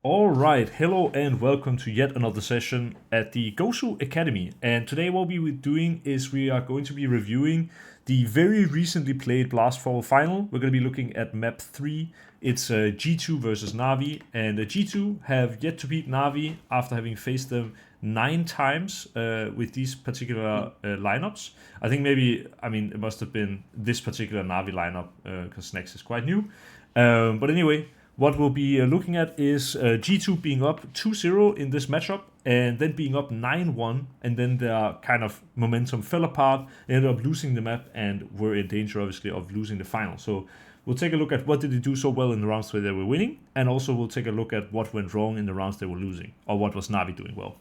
All right, hello and welcome to yet another session at the Gosu Academy. And today, what we are doing is we are going to be reviewing the very recently played Blast Fall final. We're going to be looking at map 3. It's G2 versus NaVi, and G2 have yet to beat NaVi after having faced them 9 times with these particular lineups. I think it must have been this particular NaVi lineup because Snex is quite new. But anyway, what we'll be looking at is G2 being up 2-0 in this matchup and then being up 9-1, and then their kind of momentum fell apart. They ended up losing the map and were in danger, obviously, of losing the final. So we'll take a look at what did they do so well in the rounds where they were winning, and also we'll take a look at what went wrong in the rounds they were losing, or what was Navi doing well.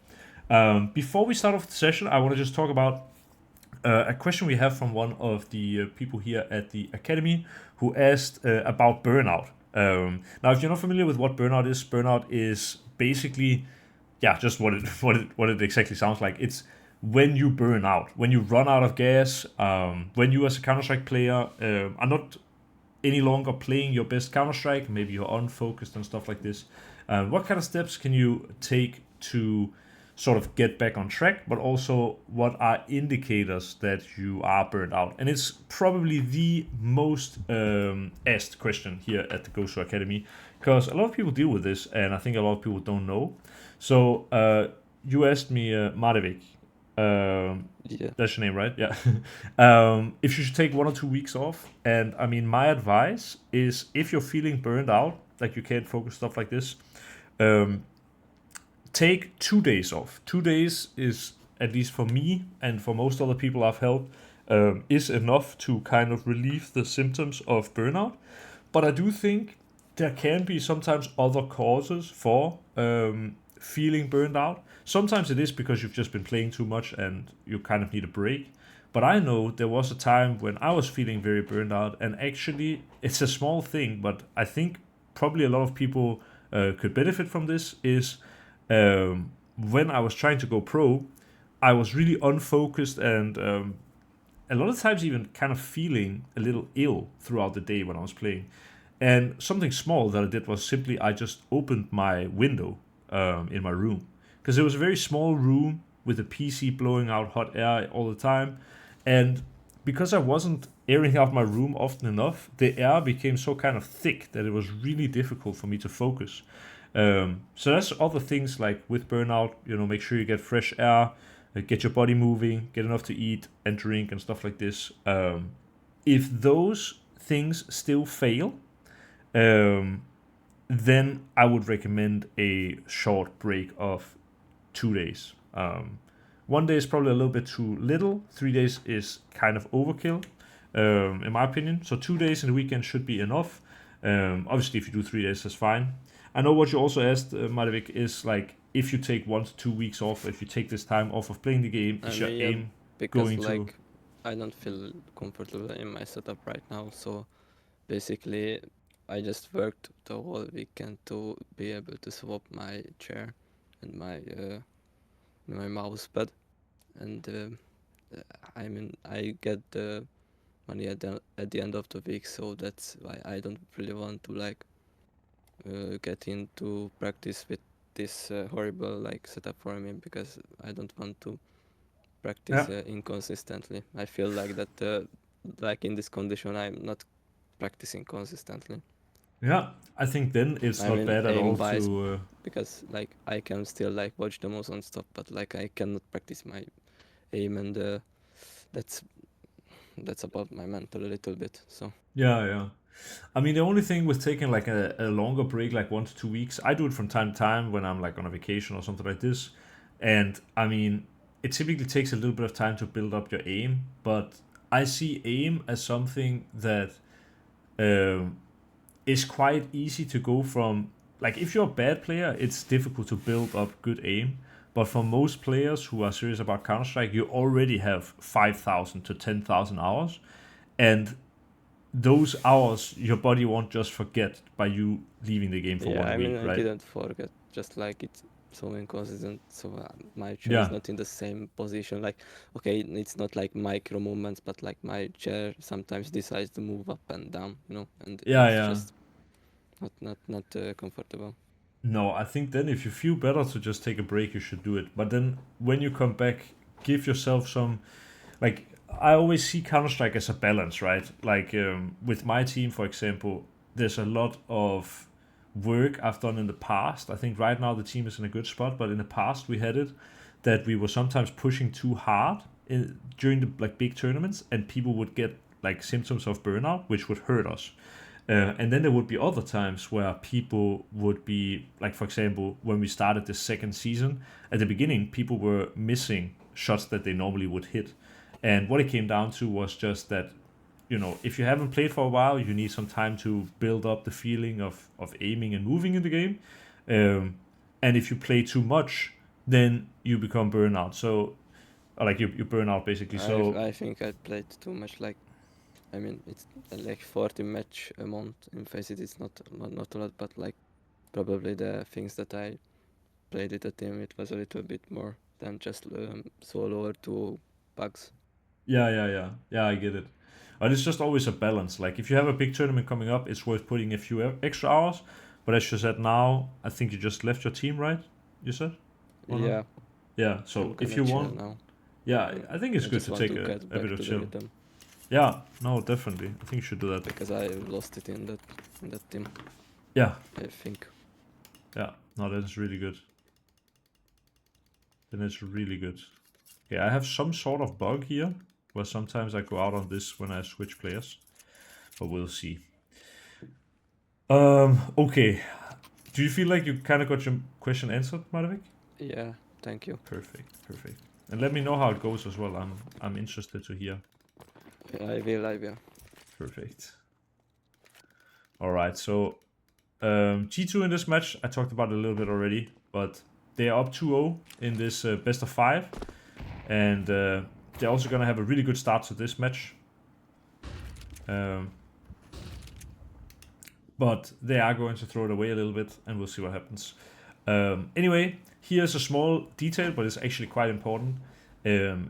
Before we start off the session, I want to just talk about a question we have from one of the people here at the Academy who asked about burnout. Now, if you're not familiar with what burnout is basically, yeah, just what it exactly sounds like. It's when you burn out, when you run out of gas, when you as a Counter-Strike player are not any longer playing your best Counter-Strike, maybe you're unfocused and stuff like this. What kind of steps can you take to sort of get back on track, but also what are indicators that you are burned out? And it's probably the most asked question here at the Gosu Academy, because a lot of people deal with this, and I think a lot of people don't know. So you asked me, Marevik, Yeah. that's your name, right? Yeah. If you should take 1 or 2 weeks off. And I mean, my advice is if you're feeling burned out, like you can't focus, stuff like this, um, take 2 days off. 2 days is, at least for me and for most other people I've helped, is enough to kind of relieve the symptoms of burnout. But I do think there can be sometimes other causes for feeling burned out. Sometimes it is because you've just been playing too much and you kind of need a break. But I know there was a time when I was feeling very burned out, and actually, it's a small thing, but I think probably a lot of people could benefit from this. Is when I was trying to go pro, I was really unfocused and a lot of times even kind of feeling a little ill throughout the day when I was playing. And something small that I did was simply I just opened my window in my room, because it was a very small room with a PC blowing out hot air all the time. And because I wasn't airing out my room often enough, the air became so kind of thick that it was really difficult for me to focus. So that's other things like with burnout, make sure you get fresh air, get your body moving, get enough to eat and drink and stuff like this. If those things still fail, um, then I would recommend a short break of 2 days. 1 day is probably a little bit too little. 3 days is kind of overkill, in my opinion. So 2 days in the weekend should be enough. Obviously, if you do 3 days, that's fine. I know what you also asked, Marevik, is like if you take 1 to 2 weeks off, if you take this time off of playing the game, I is your mean, yeah, aim because going to? like I don't feel comfortable in my setup right now, so basically I just worked the whole weekend to be able to swap my chair and my mouse pad, and I mean I get the money at the end of the week, so that's why I don't really want to like get into practice with this horrible like setup for me, because I don't want to practice Yeah, inconsistently. I feel like that like in this condition I'm not practicing consistently. yeah. I think then it's I not mean bad at aim all wise, to. because like I can still like watch the moves and stuff, but like I cannot practice my aim, and that's that's about my mental a little bit. So Yeah, yeah. I mean, the only thing with taking like a longer break, like 1 to 2 weeks, I do it from time to time when I'm like on a vacation or something like this. And I mean, it typically takes a little bit of time to build up your aim, but I see aim as something that um, is quite easy to go from. Like, if you're a bad player, it's difficult to build up good aim. But for most players who are serious about Counter Strike, you already have 5,000 to 10,000 hours. And those hours your body won't just forget by you leaving the game for yeah, one I mean week, I right? didn't forget, just like it's so inconsistent, so my chair is Yeah, not in the same position. Like okay, it's not like micro movements, but like my chair sometimes decides to move up and down, and yeah, it's yeah. just not comfortable. No, I think then if you feel better to just take a break, you should do it. But then when you come back, give yourself some, like, I always see Counter Strike as a balance, right? Like with my team, for example, there's a lot of work I've done in the past. I think right now the team is in a good spot, but in the past we had it that we were sometimes pushing too hard during the like big tournaments, and people would get like symptoms of burnout, which would hurt us. And then there would be other times where people would be, like, for example, when we started the second season, at the beginning, people were missing shots that they normally would hit. And what it came down to was just that, if you haven't played for a while, you need some time to build up the feeling of aiming and moving in the game. And if you play too much, then you become burnout. So, or like you burn out basically. So, I think I played too much. Like, I mean, it's like 40 match a month. In Faceit, it's not a lot, but like probably the things that I played with the team, it was a little bit more than just solo or two bugs. yeah, I get it. But it's just always a balance. Like if you have a big tournament coming up, it's worth putting a few extra hours. But as you said now, I think you just left your team, right? You said? Or not? Yeah, Yeah. I'm So if gonna you chill want, now. yeah, I think it's I good just to want take to a, get a bit back of to the chill. rhythm Yeah, no, definitely. I think you should do that. because I lost it in that team. Yeah, I think. yeah. No, that's really good. Then it's really good. Okay, I have some sort of bug here where sometimes I go out on this when I switch players, but we'll see. Okay. Do you feel like you kind of got your question answered, Marvik? Yeah, thank you. Perfect. And let me know how it goes as well. I'm interested to hear. I will. Perfect. All right. So G2 in this match, I talked about it a little bit already, but they are up 2-0 in this best of 5, and they're also gonna have a really good start to this match. But they are going to throw it away a little bit, and we'll see what happens. Anyway, here's a small detail, but it's actually quite important.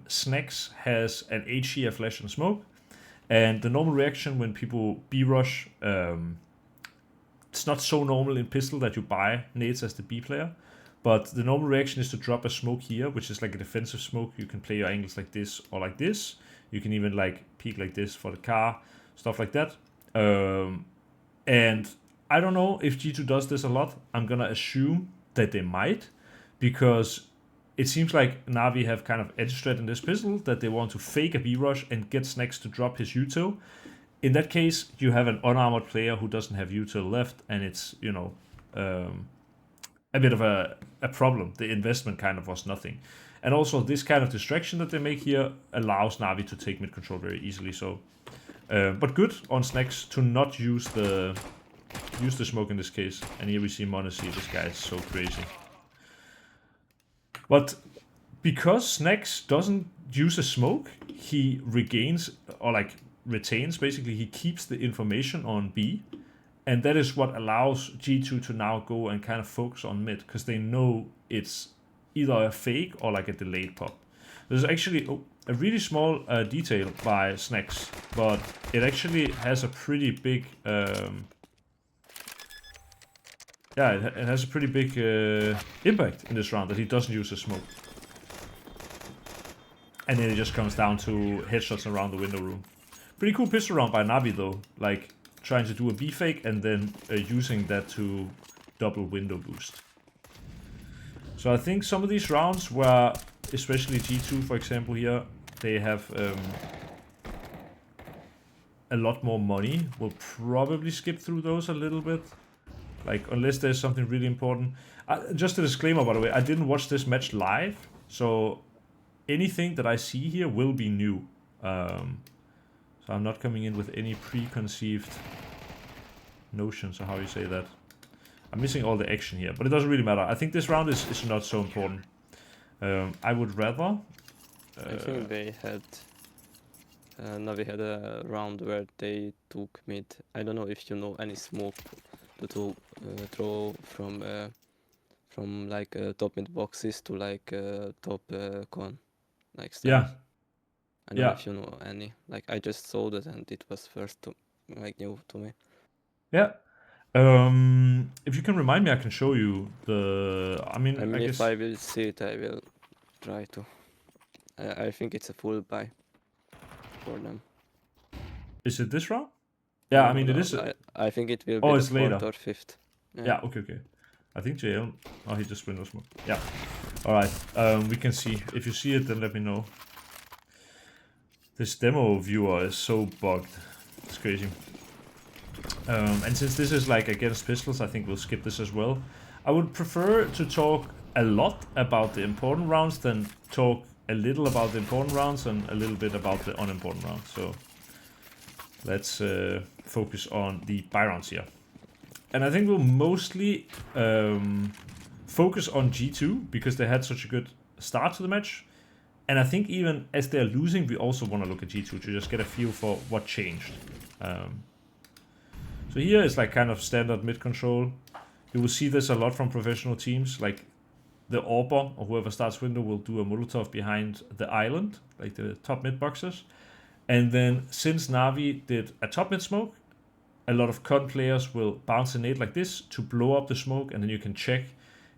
Snacks has an HE, a flash, and smoke, and the normal reaction when people B-rush, it's not so normal in pistol that you buy nades as the B player, but the normal reaction is to drop a smoke here, which is like a defensive smoke. You can play your angles like this or like this. You can even like peek like this for the car, stuff like that. And I don't know if G2 does this a lot. I'm gonna assume that they might, because it seems like NaVi have kind of edged in this pistol that they want to fake a B-rush and get Snacks to drop his util. In that case, you have an unarmored player who doesn't have util left, and it's, a bit of a problem. The investment kind of was nothing. And also, this kind of distraction that they make here allows NaVi to take mid control very easily. So, but good on Snacks to not use the smoke in this case. And here we see Monacy. This guy is so crazy. But because Snacks doesn't use a smoke, he regains, or like retains, basically, he keeps the information on B. And that is what allows G2 to now go and kind of focus on mid, because they know it's either a fake or like a delayed pop. There's actually a really small detail by Snacks, but it actually has a pretty big... it has a pretty big impact in this round that he doesn't use a smoke. And then it just comes down to headshots around the window room. Pretty cool pistol round by NaVi though, like trying to do a B fake and then using that to double window boost. So I think some of these rounds where, especially G2 for example here, they have a lot more money, we'll probably skip through those a little bit. Like, unless there's something really important. Just a disclaimer, by the way, I didn't watch this match live, so anything that I see here will be new. So I'm not coming in with any preconceived notions, or how you say that. I'm missing all the action here, but it doesn't really matter. I think this round is not so important. I would rather... I think they had... NaVi had a round where they took mid. I don't know if you know any smoke to throw from like top mid boxes to like top con, like Yeah. stairs. I don't know if you know any. Like I just saw that and it was first to, like new to me. Yeah. If you can remind me, I can show you the. I mean, I mean, I if guess. I will see it, I will try to. I think it's a full buy for them. Is it this round? Yeah, I mean it is. I think it will be Oh, the it's fourth later. or fifth. Yeah. Okay. I think JL. Oh, he just window smoke. Yeah. All right. We can see. If you see it, then let me know. This demo viewer is so bugged. It's crazy. And since this is like against pistols, I think we'll skip this as well. I would prefer to talk a lot about the important rounds than talk a little about the important rounds and a little bit about the unimportant rounds. So let's focus on the buy rounds here. And I think we'll mostly focus on G2 because they had such a good start to the match. And I think even as they're losing, we also want to look at G2 to just get a feel for what changed. So here is like kind of standard mid control. You will see this a lot from professional teams. Like the AWPer or whoever starts window will do a Molotov behind the island, like the top mid boxes. And then since NaVi did a top mid smoke, a lot of con players will bounce a nade like this to blow up the smoke, and then you can check.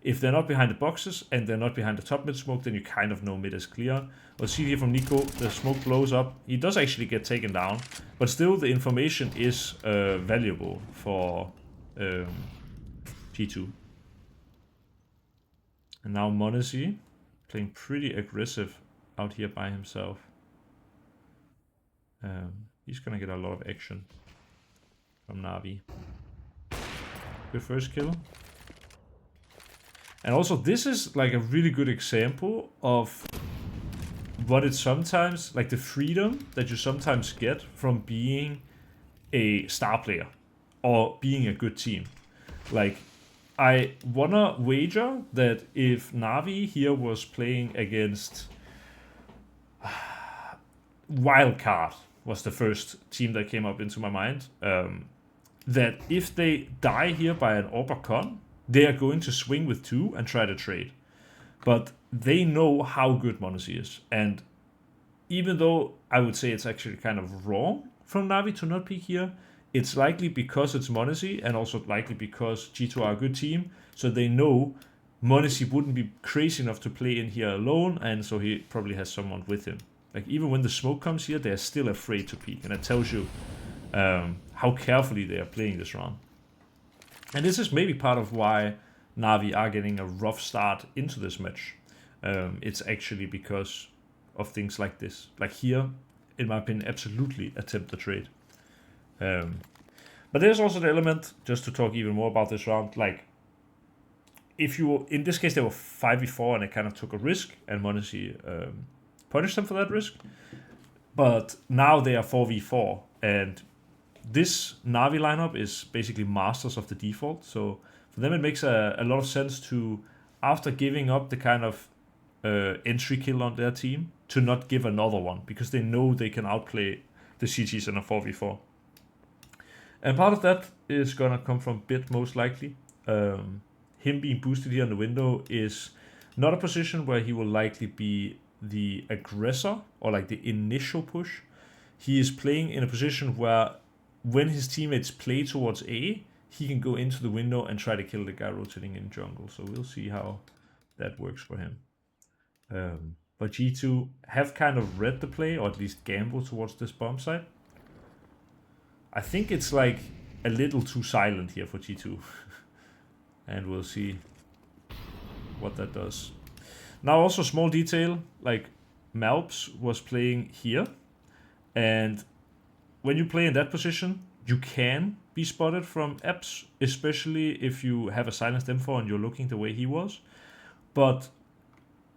If they're not behind the boxes and they're not behind the top mid smoke, then you kind of know mid is clear. We'll see here from Nico, the smoke blows up. He does actually get taken down, but still the information is valuable for G2. And now Monacy playing pretty aggressive out here by himself. He's gonna get a lot of action from NaVi. Good first kill. And also this is like a really good example of what it's sometimes, like the freedom that you sometimes get from being a star player or being a good team. Like I wanna wager that if NaVi here was playing against Wildcard was the first team that came up into my mind, that if they die here by an AWPer con, they are going to swing with 2 and try to trade. But they know how good Monacy is. And even though I would say it's actually kind of wrong from NaVi to not pick here, it's likely because it's Monacy and also likely because G2 are a good team. So they know Monacy wouldn't be crazy enough to play in here alone, and so he probably has someone with him. Like even when the smoke comes here, they're still afraid to peek, and it tells you how carefully they are playing this round. And this is maybe part of why NaVi are getting a rough start into this match. It's actually because of things like this. Like here, in my opinion, absolutely attempt the trade. But there's also the element, just to talk even more about this round, like if you, in this case they were 5v4 and they kind of took a risk, and Monacy punished them for that risk. But now they are 4v4, and this NaVi lineup is basically masters of the default. So for them it makes a lot of sense to, after giving up the kind of entry kill on their team, to not give another one, because they know they can outplay the CTs in a 4v4. And part of that is gonna come from Bit most likely. Him being boosted here in the window is not a position where he will likely be the aggressor or like the initial push. He is playing in a position where when his teammates play towards A, he can go into the window and try to kill the guy rotating in jungle. So we'll see how that works for him. But G2 have kind of read the play, or at least gambled towards this bomb site. I think it's like a little too silent here for G2. And we'll see what that does. Now also small detail, like Malps was playing here. And when you play in that position, you can be spotted from Eps, especially if you have a silenced M4 and you're looking the way he was. But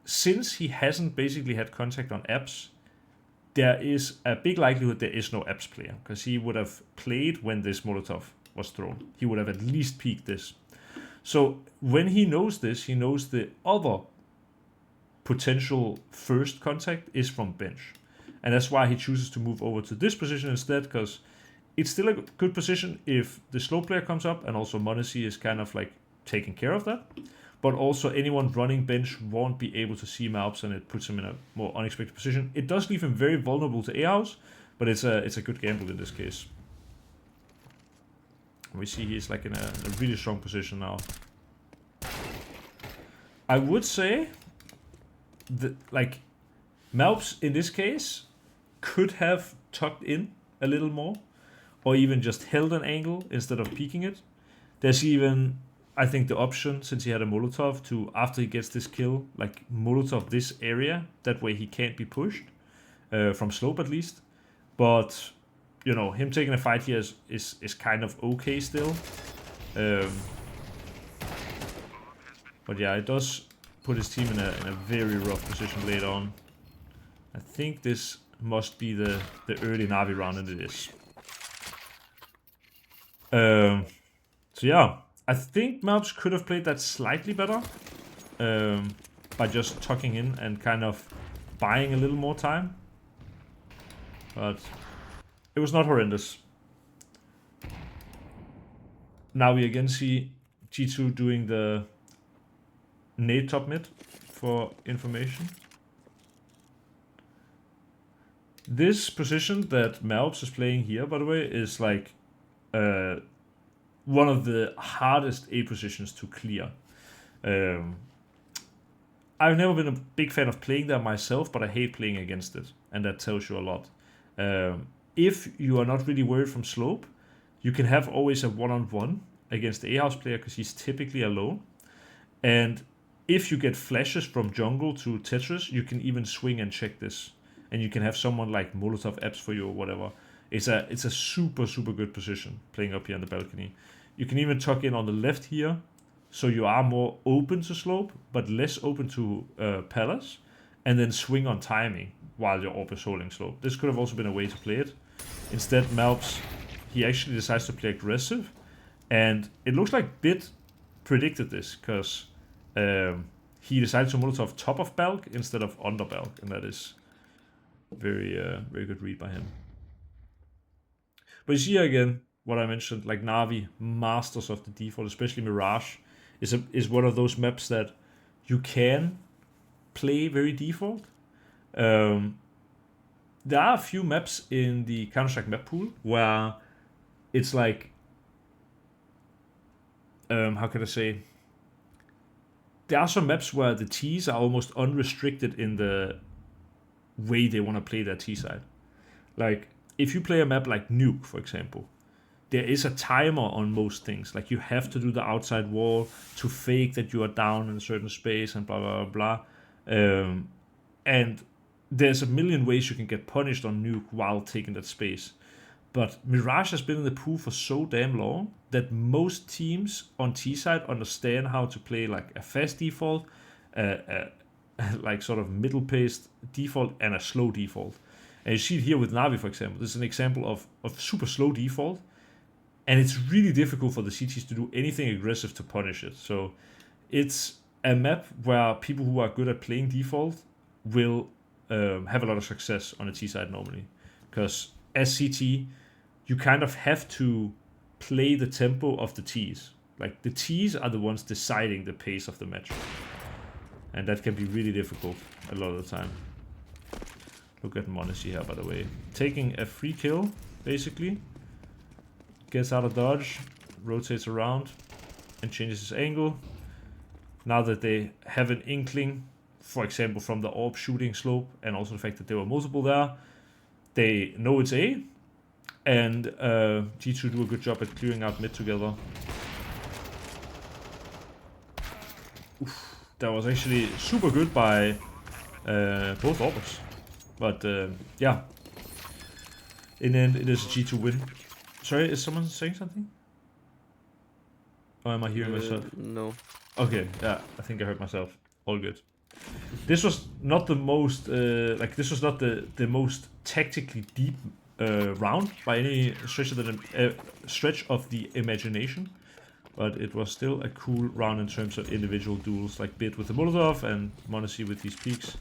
since he hasn't basically had contact on Eps, there is a big likelihood there is no Eps player, because he would have played when this Molotov was thrown. He would have at least peeked this. So when he knows this, he knows the other potential first contact is from bench. And that's why he chooses to move over to this position instead, because it's still a good position if the slow player comes up, and also Monacy is kind of like taking care of that. But also anyone running bench won't be able to see Malps, and it puts him in a more unexpected position. It does leave him very vulnerable to A-house, but it's a good gamble in this case. We see he's like in a really strong position now. I would say that like Malps in this case could have tucked in a little more, or even just held an angle instead of peeking it. There's even, I think, the option, since he had a Molotov, to, after he gets this kill, like Molotov this area. That way he can't be pushed, from slope at least. But, you know, him taking a fight here is kind of okay still. But yeah, it does put his team in a very rough position later on. I think this must be the early NaVi round, and it is. So yeah, I think Malps could have played that slightly better, by just tucking in and kind of buying a little more time. But it was not horrendous. Now we again see G2 doing the nade top mid for information. This position that Malps is playing here, by the way, is like one of the hardest A positions to clear. I've never been a big fan of playing there myself, but I hate playing against it, and that tells you a lot. If you are not really worried from slope, you can have always a one-on-one against the A-house player because he's typically alone. And if you get flashes from jungle to Tetris, you can even swing and check this. And you can have someone like Molotov apps for you or whatever. It's a super, super good position playing up here on the balcony. You can even tuck in on the left here, so you are more open to slope, but less open to palace, and then swing on timing while your AWP is holding slope. This could have also been a way to play it. Instead, Malps, he actually decides to play aggressive, and it looks like Bit predicted this, because he decided to Molotov top of Balk instead of under Balk, and that is very good read by him. But you see again what I mentioned, like NaVi, masters of the default, especially Mirage, is one of those maps that you can play very default. There are a few maps in the Counter-Strike map pool where it's like, how can I say? There are some maps where the T's are almost unrestricted in the way they want to play their T side. Like, if you play a map like Nuke, for example, there is a timer on most things. Like, you have to do the outside wall to fake that you are down in a certain space and blah, blah, blah, blah. And there's a million ways you can get punished on Nuke while taking that space. But Mirage has been in the pool for so damn long that most teams on T side understand how to play like a fast default, like sort of middle paced default, and a slow default. And you see it here with NaVi, for example. This is an example of super slow default, and it's really difficult for the CTs to do anything aggressive to punish it. So it's a map where people who are good at playing default will have a lot of success on the T side normally, because as CT, you kind of have to play the tempo of the Ts. Like, the Ts are the ones deciding the pace of the match. And that can be really difficult a lot of the time. Look at Monacy here, by the way. Taking a free kill, basically. Gets out of dodge, rotates around, and changes his angle. Now that they have an inkling, for example, from the AWP shooting slope, and also the fact that there were multiple there, they know it's A, and G2 do a good job at clearing out mid together. Oof, that was actually super good by both AWPers. But yeah, in the end, it is a G2 win. Sorry, is someone saying something? Or am I hearing myself? No. Okay, yeah, I think I heard myself. All good. This was not the most this was not the most tactically deep round by any stretch of the imagination, but it was still a cool round in terms of individual duels, like Bit with the Molotov and Monacy with these peaks.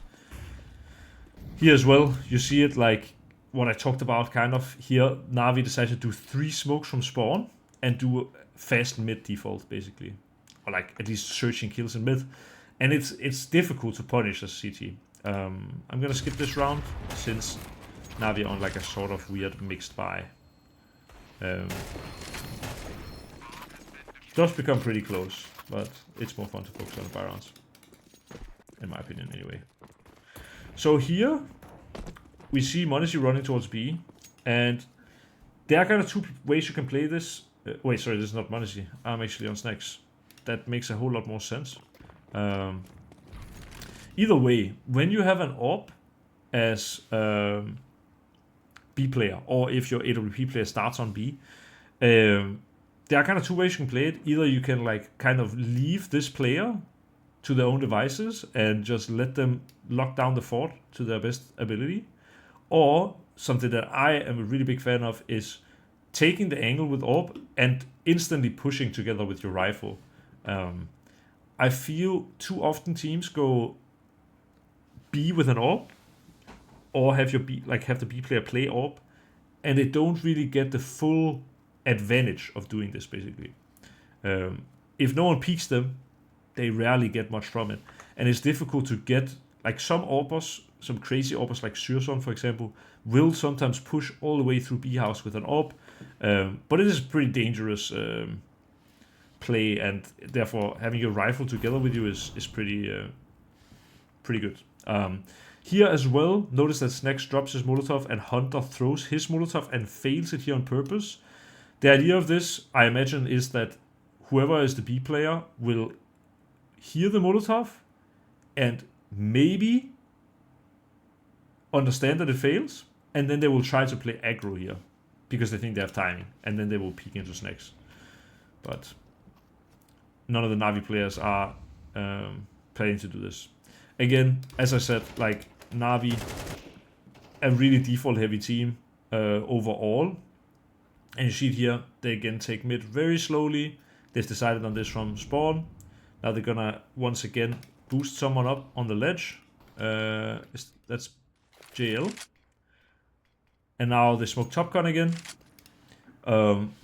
Here as well, you see it like what I talked about kind of here. NaVi decided to do 3 smokes from spawn and do fast mid default, basically, or like at least searching kills in mid. And it's difficult to punish as CT. I'm gonna skip this round since NaVi on like a sort of weird mixed buy. does become pretty close, but it's more fun to focus on the Byrons. In my opinion, anyway. So here, we see Monacy running towards B, and there are kind of two ways you can play this. Wait, sorry, this is not Monacy. I'm actually on Snacks. That makes a whole lot more sense. Either way, when you have an AWP as B player, or if your AWP player starts on B, there are kind of two ways you can play it. Either you can like kind of leave this player to their own devices and just let them lock down the fort to their best ability, or something that I am a really big fan of is taking the angle with AWP and instantly pushing together with your rifle. I feel too often teams go B with an AWP, or have your B have the B player play AWP, and they don't really get the full advantage of doing this. Basically, if no one peeks them, they rarely get much from it, and it's difficult to get like some AWPers, some crazy AWPers like Surson, for example, will sometimes push all the way through B house with an AWP, but it is a pretty dangerous play, and therefore having your rifle together with you is pretty good. Here as well, notice that Snacks drops his Molotov and Hunter throws his Molotov and fails it here on purpose. The idea of this, I imagine, is that whoever is the B player will hear the Molotov and maybe understand that it fails, and then they will try to play aggro here because they think they have timing, and then they will peek into Snacks. But none of the NaVi players are planning to do this. Again, as I said, like NaVi, a really default heavy team overall. And you see it here, they again take mid very slowly. They've decided on this from spawn. Now they're gonna once again boost someone up on the ledge. That's JL. And now they smoke Top Gun again.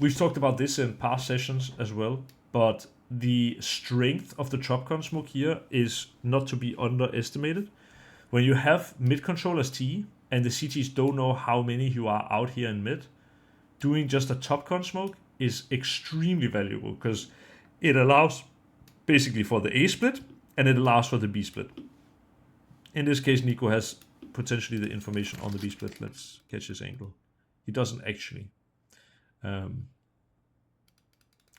We've talked about this in past sessions as well, but the strength of the Top Gun smoke here is not to be underestimated. When you have mid control as T, and the CTs don't know how many you are out here in mid, doing just a Top Gun smoke is extremely valuable, because it allows basically for the A split, and it allows for the B split. In this case, Nico has potentially the information on the B split. Let's catch his angle. He doesn't actually.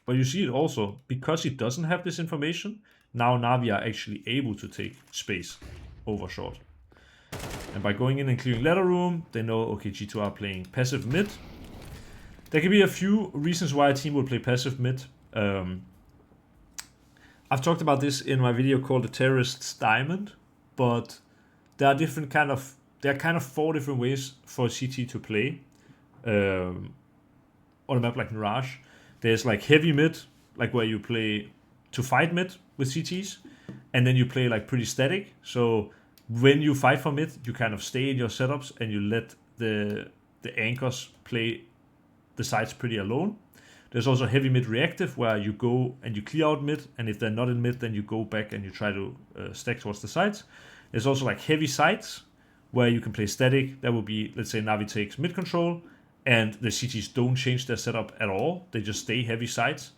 But you see it also, because he doesn't have this information, now NaVi are actually able to take space over short. And by going in and clearing ladder room, they know, okay, G2 are playing passive mid. There can be a few reasons why a team will play passive mid. I've talked about this in my video called The Terrorist's Diamond, but there are kind of 4 different ways for CT to play on a map like Mirage. There's like heavy mid, like where you play to fight mid with CTs, and then you play like pretty static. So when you fight for mid, you kind of stay in your setups and you let the anchors play the sides pretty alone. There's also heavy mid reactive, where you go and you clear out mid, and if they're not in mid, then you go back and you try to stack towards the sides. There's also like heavy sides, where you can play static. That would be, let's say NaVi takes mid control, and the CTs don't change their setup at all. They just stay heavy sides.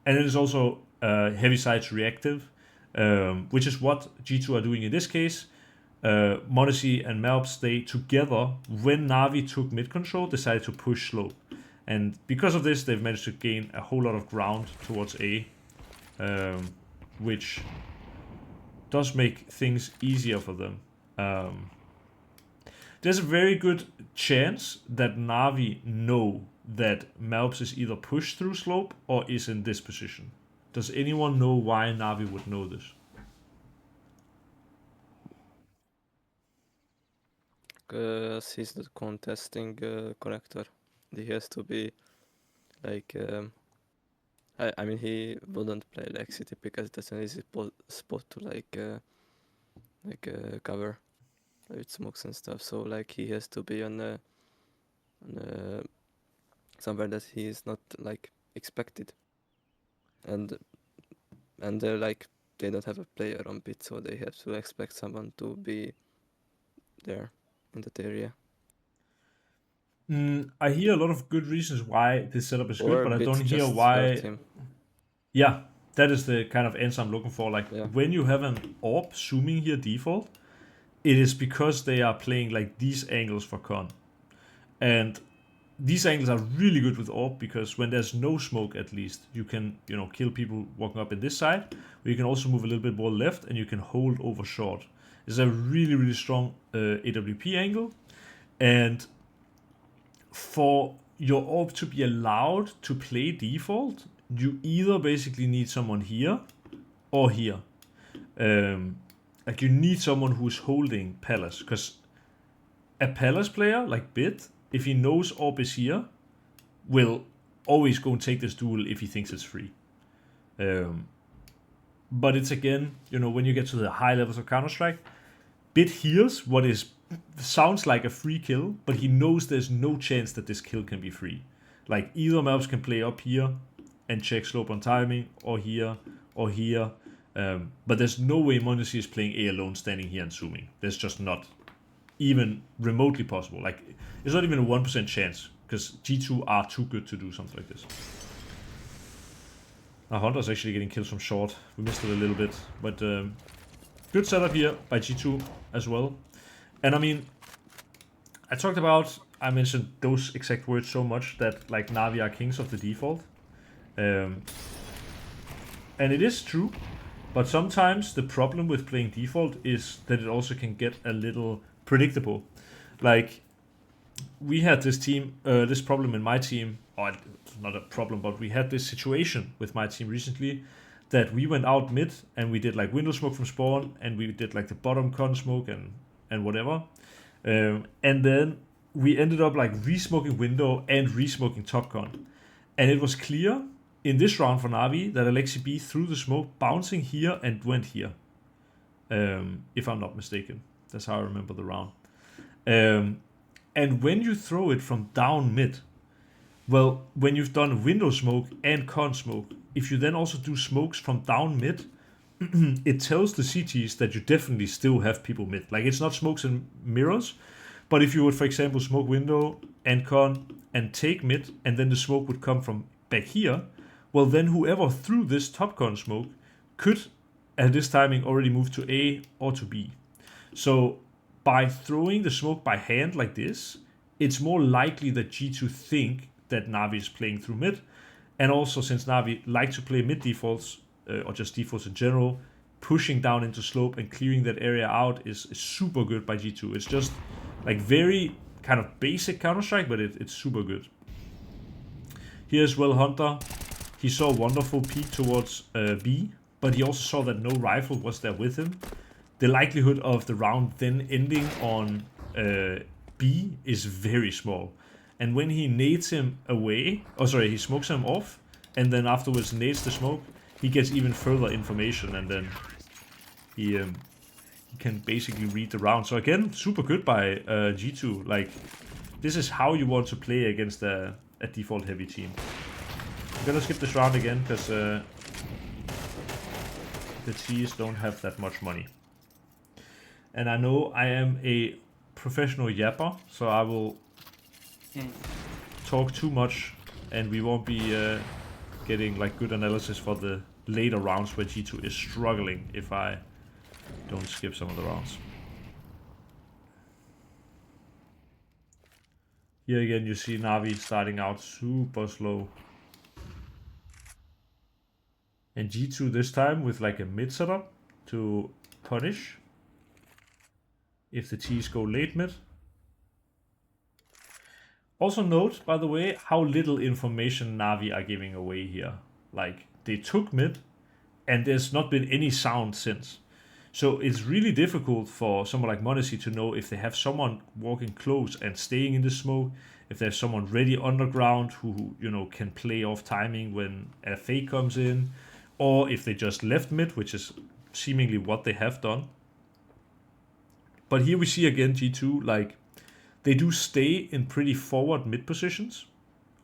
And it is also heavy sides reactive, which is what G2 are doing in this case. Monacy and Malps, they together, when NaVi took mid control, decided to push slow. And because of this, they've managed to gain a whole lot of ground towards A, which does make things easier for them. There's a very good chance that NaVi know that Malps is either pushed through slope or is in this position. Does anyone know why NaVi would know this? Because he's the contesting collector. He has to be like... I mean, he wouldn't play like City because that's an easy spot to cover with smokes and stuff. So like he has to be on somewhere that he is not like expected, and they're like they don't have a player on pit, so they have to expect someone to be there in that area. I hear a lot of good reasons why this setup is Or good, but I Bit don't hear just why. hurt him. Yeah, that is the kind of answer I'm looking for. Like Yeah. when you have an AWP zooming here default, it is because they are playing like these angles for con. And these angles are really good with AWP because when there's no smoke, at least you can, kill people walking up in this side. Or you can also move a little bit more left and you can hold over short. It's a really, really strong AWP angle. And for your AWP to be allowed to play default, you either basically need someone here or here. Like you need someone who's holding Palace, because a Palace player like Bit, if he knows AWP is here, will always go and take this duel if he thinks it's free. But it's again, when you get to the high levels of Counter-Strike, Bit hears what sounds like a free kill, but he knows there's no chance that this kill can be free. Like either maps can play up here and check slope on timing, or here, or here. But there's no way Monesi is playing A alone standing here and zooming. There's just not even remotely possible. Like it's not even a 1% chance, because G2 are too good to do something like this. Now Hunter's actually getting killed from short. We missed it a little bit, but good setup here by G2 as well. And I mean, I mentioned those exact words so much that like NaVi are kings of the default. And it is true, but sometimes the problem with playing default is that it also can get a little predictable. Like we had this problem in my team, or it's not a problem, but we had this situation with my team recently that we went out mid and we did like window smoke from spawn and we did like the bottom con smoke and whatever. And then we ended up like re-smoking window and re-smoking top con. And it was clear in this round for NaVi that Alexi B threw the smoke bouncing here and went here. If I'm not mistaken. That's how I remember the round. And when you throw it from down mid, well, when you've done window smoke and con smoke, if you then also do smokes from down mid, it tells the CTs that you definitely still have people mid. Like it's not smokes and mirrors, but if you would, for example, smoke window and con and take mid, and then the smoke would come from back here, well then whoever threw this top con smoke could at this timing already move to A or to B. So by throwing the smoke by hand like this, it's more likely that G2 think that NaVi is playing through mid. And also, since NaVi like to play mid defaults, or just defaults in general, pushing down into slope and clearing that area out is super good by G2. It's just like very kind of basic Counter-Strike, but it's super good. Here as well, Hunter, he saw a wonderful peek towards B, but he also saw that no rifle was there with him. The likelihood of the round then ending on B is very small. And when he nades him away, he smokes him off, and then afterwards nades the smoke, he gets even further information, and then he can basically read the round. So again, super good by G2. Like, this is how you want to play against a default heavy team. I'm gonna skip this round again, because the T's don't have that much money. And I know I am a professional yapper, so I will talk too much, and we won't be getting like good analysis for the later rounds where G2 is struggling if I don't skip some of the rounds. Here again you see NaVi starting out super slow. And G2 this time with like a mid setup to punish if the T's go late mid. Also note, by the way, how little information NaVi are giving away here. Like, they took mid, and there's not been any sound since. So it's really difficult for someone like Monesi to know if they have someone walking close and staying in the smoke, if there's someone ready underground who can play off timing when a fake comes in, or if they just left mid, which is seemingly what they have done. But here we see again G2, like, they do stay in pretty forward mid positions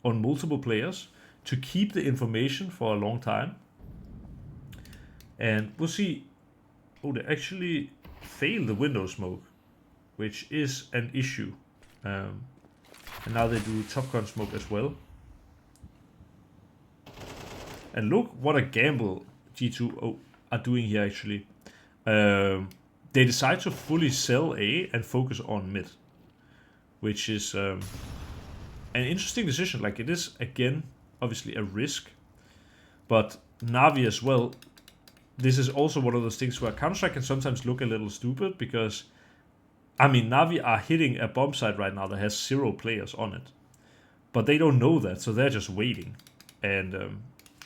on multiple players to keep the information for a long time. And we'll see. Oh, they actually fail the window smoke, which is an issue. And now they do top gun smoke as well. And look what a gamble G2 are doing here, actually. They decide to fully sell A and focus on mid. Which is an interesting decision. Like, it is, again, obviously a risk. But NaVi as well, this is also one of those things where Counter-Strike can sometimes look a little stupid because, I mean, NaVi are hitting a bomb site right now that has 0 players on it. But they don't know that, so they're just waiting. And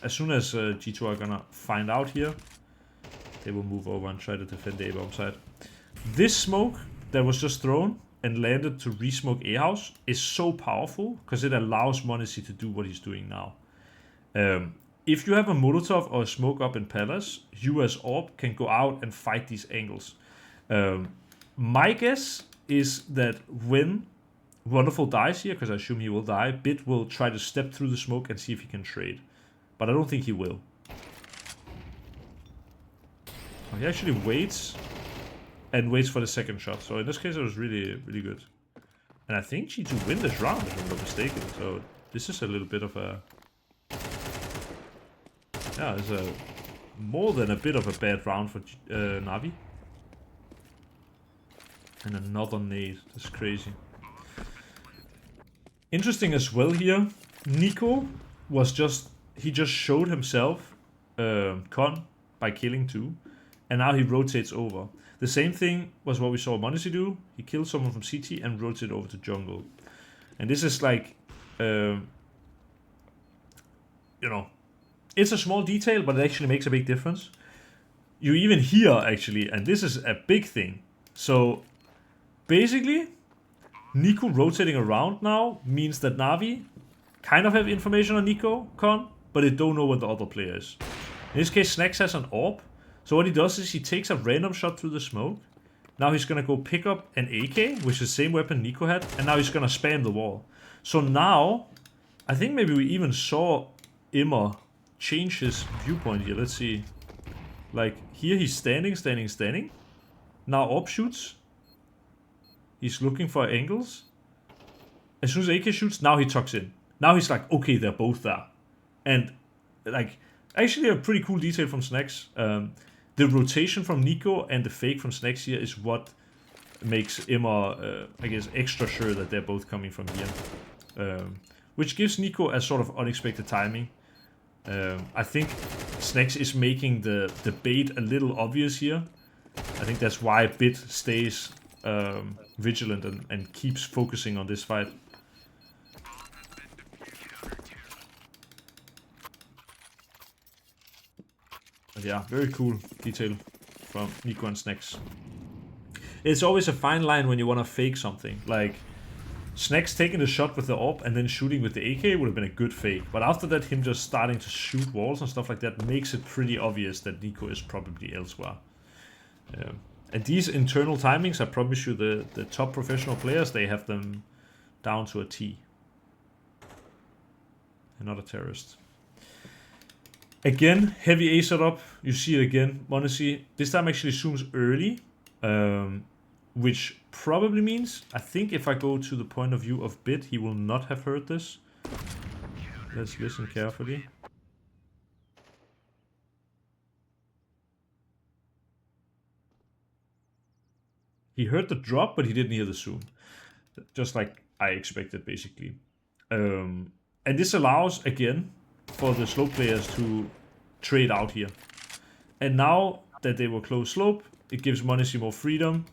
as soon as G2 are gonna find out here, they will move over and try to defend the A bomb site. This smoke that was just thrown and landed to re-smoke A house is so powerful because it allows m0NESY to do what he's doing now. If you have a Molotov or a smoke up in Palace, you as AWP can go out and fight these angles. My guess is that when Wonderful dies here, because I assume he will die, Bit will try to step through the smoke and see if he can trade. But I don't think he will. Oh, he actually waits and waits for the second shot. So in this case, it was really, really good. And I think G2 win this round, if I'm not mistaken. So this is a little bit of a... Yeah, it's a more than a bit of a bad round for NaVi. And another nade. That's crazy. Interesting as well here. Nico was just... He just showed himself con by killing 2. And now he rotates over. The same thing was what we saw m0NESY do. He killed someone from CT and rotated over to jungle. And this is like... you know... It's a small detail, but it actually makes a big difference. You even hear, actually, and this is a big thing. So, basically, Nico rotating around now means that NaVi kind of have information on Nico Con, but they don't know what the other player is. In this case, Snacks has an AWP. So what he does is he takes a random shot through the smoke. Now he's gonna go pick up an AK, which is the same weapon Nico had, and now he's gonna spam the wall. So now, I think maybe we even saw Immer change his viewpoint here. Let's see. Like, here he's standing. Now AWP shoots. He's looking for angles. As soon as AK shoots, now he tucks in. Now he's like, okay, they're both there. And, like, actually a pretty cool detail from Snacks. The rotation from Nico and the fake from Snacks here is what makes Immer, I guess, extra sure that they're both coming from here. Which gives Nico a sort of unexpected timing. I think Snacks is making the bait a little obvious here. I think that's why Bit stays vigilant and keeps focusing on this fight. But yeah, very cool detail from Nico and Snacks. It's always a fine line when you want to fake something. Like, Snacks taking the shot with the AWP and then shooting with the AK would have been a good fake. But after that, him just starting to shoot walls and stuff like that makes it pretty obvious that Nico is probably elsewhere. And these internal timings, I promise you, the top professional players, they have them down to a T. And not a terrorist. Again, heavy A setup. You see it again. m0NESY this time actually zooms early. Which probably means, I think if I go to the point of view of Bit, he will not have heard this. Let's listen carefully. He heard the drop, but he didn't hear the zoom. Just like I expected, basically. And this allows, again, for the slope players to trade out here. And now that they were close slope, it gives m0NESY more freedom.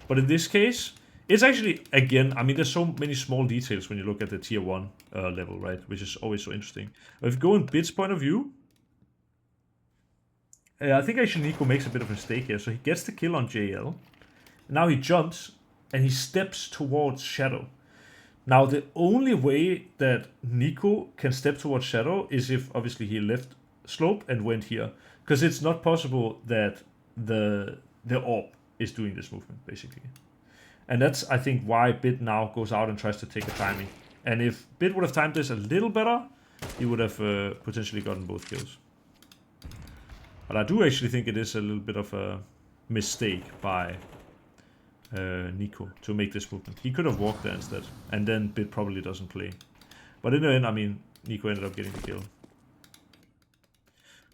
But in this case, it's actually, again, I mean, there's so many small details when you look at the tier 1 level, right? Which is always so interesting. But if you go in Bit's point of view, I think actually Nico makes a bit of a mistake here. So he gets the kill on JL. Now he jumps and he steps towards Shadow. Now the only way that Nico can step towards Shadow is if obviously he left slope and went here. Because it's not possible that the AWP is doing this movement, basically. And that's, I think, why Bit now goes out and tries to take a timing. And if Bit would have timed this a little better, he would have potentially gotten both kills. But I do actually think it is a little bit of a mistake by Nico to make this movement. He could have walked there instead, and then Bit probably doesn't play. But in the end, I mean, Nico ended up getting the kill.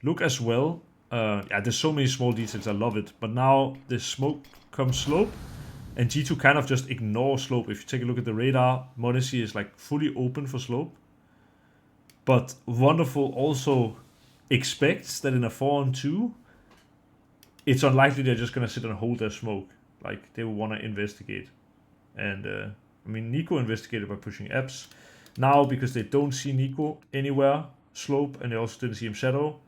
Look as well. Yeah, there's so many small details. I love it. But now the smoke comes slope, and G2 kind of just ignores slope. If you take a look at the radar, m0NESY is like fully open for slope. But Wonderful also expects that in a 4-on-2, it's unlikely they're just gonna sit and hold their smoke. Like, they will want to investigate. And I mean, Nico investigated by pushing Eps. Now, because they don't see Nico anywhere slope, and they also didn't see him shadow,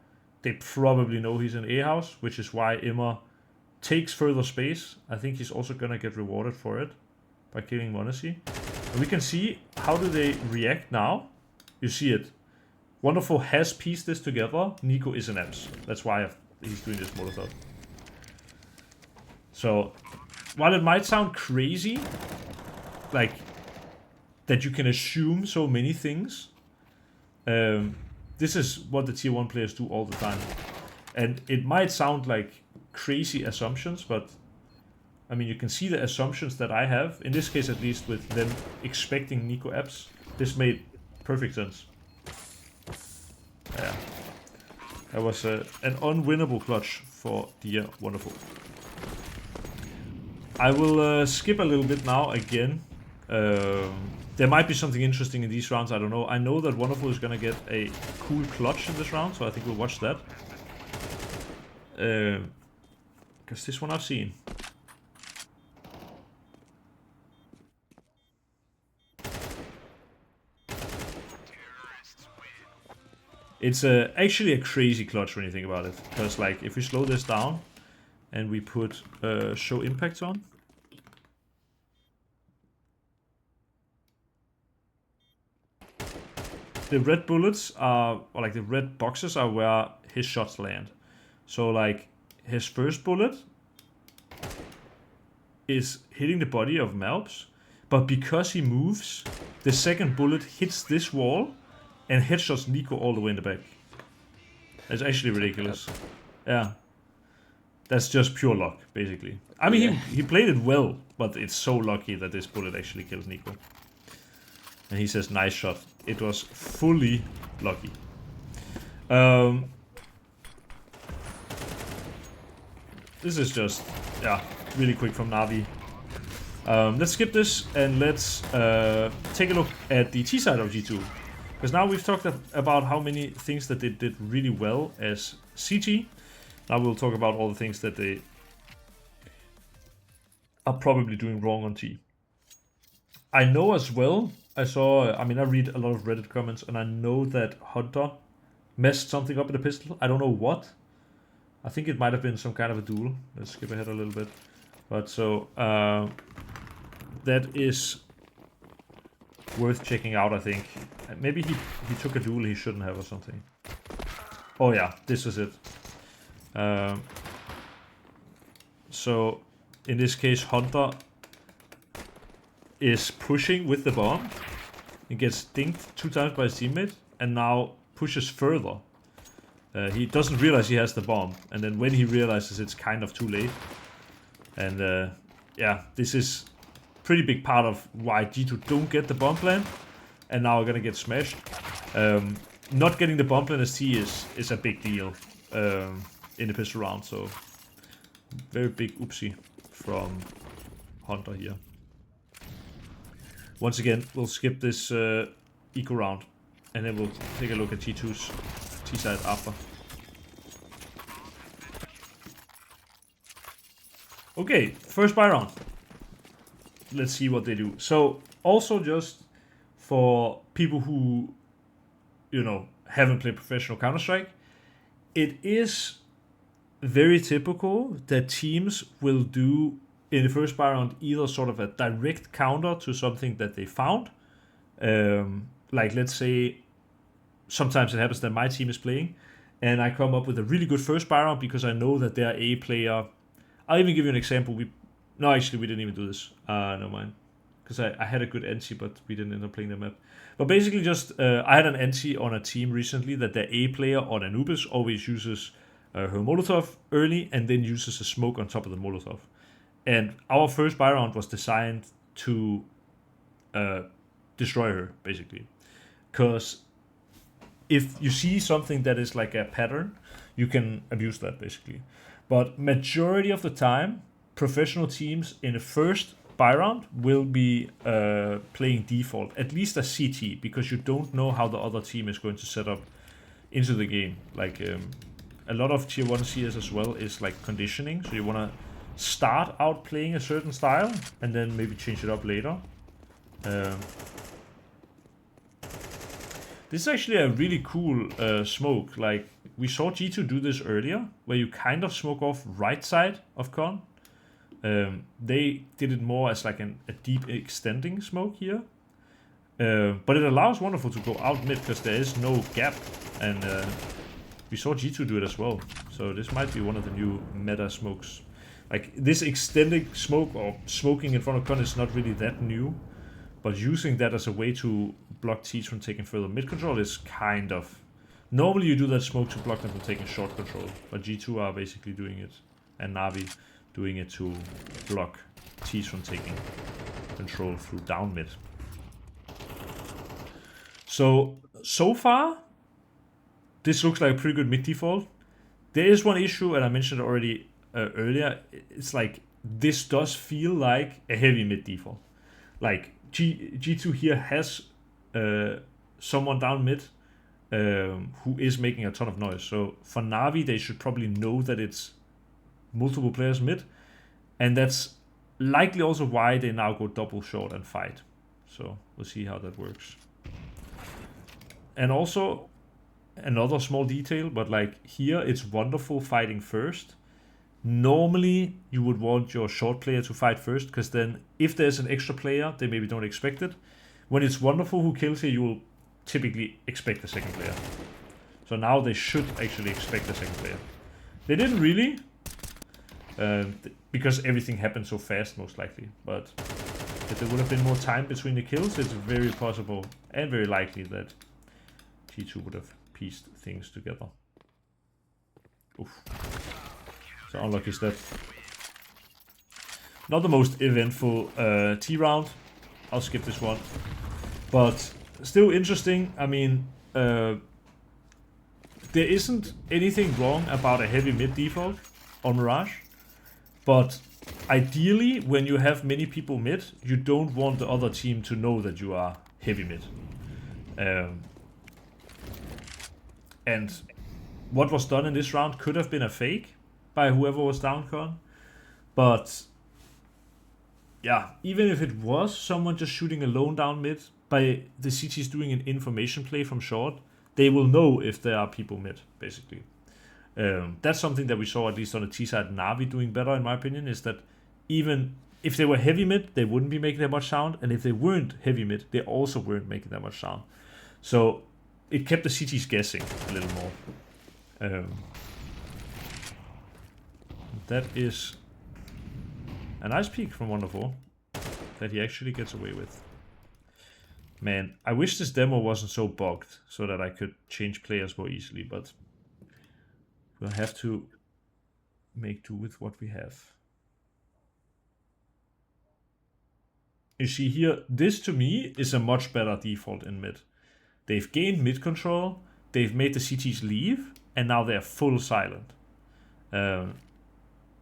they probably know he's in A house, which is why Immer takes further space. I think he's also gonna get rewarded for it by killing m0NESY. And we can see, how do they react now? You see it. Wonderful has pieced this together. Nico is an Eps. That's why he's doing this Molotov. So, while it might sound crazy, like, that you can assume so many things, this is what the tier 1 players do all the time. And it might sound like crazy assumptions, but I mean, you can see the assumptions that I have, in this case at least, with them expecting Nico Eps. This made perfect sense. Yeah. That was an unwinnable clutch for Dear Wonderful. I will skip a little bit now again. There might be something interesting in these rounds, I don't know. I know that Wonderful is gonna get a cool clutch in this round, so I think we'll watch that. Because this one I've seen. It's actually a crazy clutch when you think about it. Because like, if we slow this down and we put show impact on. The red bullets are, or like the red boxes are where his shots land. So like, his first bullet is hitting the body of Malps, but because he moves, the second bullet hits this wall and headshots Nico all the way in the back. It's actually ridiculous. Yeah. That's just pure luck, basically. I mean, he played it well, but it's so lucky that this bullet actually kills Nico. And he says, nice shot. It was fully lucky. This is just, yeah, really quick from NaVi. Let's skip this and let's take a look at the T side of G2. Because now we've talked about how many things that they did really well as CT. Now we'll talk about all the things that they are probably doing wrong on T. I know as well, I read a lot of Reddit comments, and I know that Hunter messed something up in the pistol. I don't know what. I think it might have been some kind of a duel. Let's skip ahead a little bit. But so, that is worth checking out, I think. Maybe he took a duel he shouldn't have or something. Oh yeah, this is it. So, in this case, Hunter is pushing with the bomb. He gets dinked 2 times by his teammate, and now pushes further. He doesn't realize he has the bomb, and then when he realizes, it's kind of too late. And yeah, this is pretty big part of why G2 don't get the bomb plant, and now are gonna get smashed. Not getting the bomb plant as T is a big deal in the pistol round, so very big oopsie from Hunter here. Once again, we'll skip this eco round, and then we'll take a look at G2's T side after. Okay, first buy round. Let's see what they do. So, also just for people who, you know, haven't played professional Counter-Strike, it is very typical that teams will do in the first buy round either sort of a direct counter to something that they found. Like, let's say, sometimes it happens that my team is playing, and I come up with a really good first buy round because I know that their A player... I'll even give you an example. No, actually, we didn't even do this. No mind. Because I had a good NT, but we didn't end up playing the map. But basically just, I had an NT on a team recently that their A player on Anubis always uses her Molotov early and then uses a smoke on top of the Molotov. And our first buy round was designed to destroy her, basically. Because if you see something that is like a pattern, you can abuse that basically. But majority of the time, professional teams in the first buy round will be playing default, at least a CT, because you don't know how the other team is going to set up into the game. Like a lot of tier 1 CS as well is like conditioning, so you want to start out playing a certain style and then maybe change it up later. This is actually a really cool smoke. Like, we saw G2 do this earlier, where you kind of smoke off right side of con. They did it more as like a deep extending smoke here. But it allows Wonderful to go out mid because there is no gap. And we saw G2 do it as well. So this might be one of the new meta smokes. Like, this extending smoke or smoking in front of con is not really that new. But using that as a way to block T's from taking further mid control is kind of... Normally you do that smoke to block them from taking short control. But G2 are basically doing it. And NaVi doing it to block T's from taking control through down mid. So far, this looks like a pretty good mid default. There is one issue, and I mentioned it already earlier. It's like, this does feel like a heavy mid default. Like, G2 here has someone down mid who is making a ton of noise. So for NaVi, they should probably know that it's multiple players mid. And that's likely also why they now go double short and fight. So we'll see how that works. And also, another small detail, but like here, it's Wonderful fighting first. Normally, you would want your short player to fight first, because then if there's an extra player, they maybe don't expect it. When it's Wonderful who kills here, you will typically expect the second player. So now they should actually expect the second player. They didn't really, because everything happened so fast, most likely. But if there would have been more time between the kills, it's very possible and very likely that G2 would have pieced things together. Oof. So unlucky is that. Not the most eventful T round. I'll skip this one. But still interesting. I mean, there isn't anything wrong about a heavy mid default on Mirage. But ideally, when you have many people mid, you don't want the other team to know that you are heavy mid. And what was done in this round could have been a fake by whoever was down con. But yeah, even if it was someone just shooting alone down mid, by the CTs doing an information play from short, they will know if there are people mid, basically. That's something that we saw, at least on the T side, NaVi doing better, in my opinion, is that even if they were heavy mid, they wouldn't be making that much sound. And if they weren't heavy mid, they also weren't making that much sound. So it kept the CTs guessing a little more. That is a nice peek from Wonderful that he actually gets away with. Man, I wish this demo wasn't so bugged so that I could change players more easily, but we'll have to make do with what we have. You see here, this to me is a much better default in mid. They've gained mid control, they've made the CTs leave, and now they're full silent.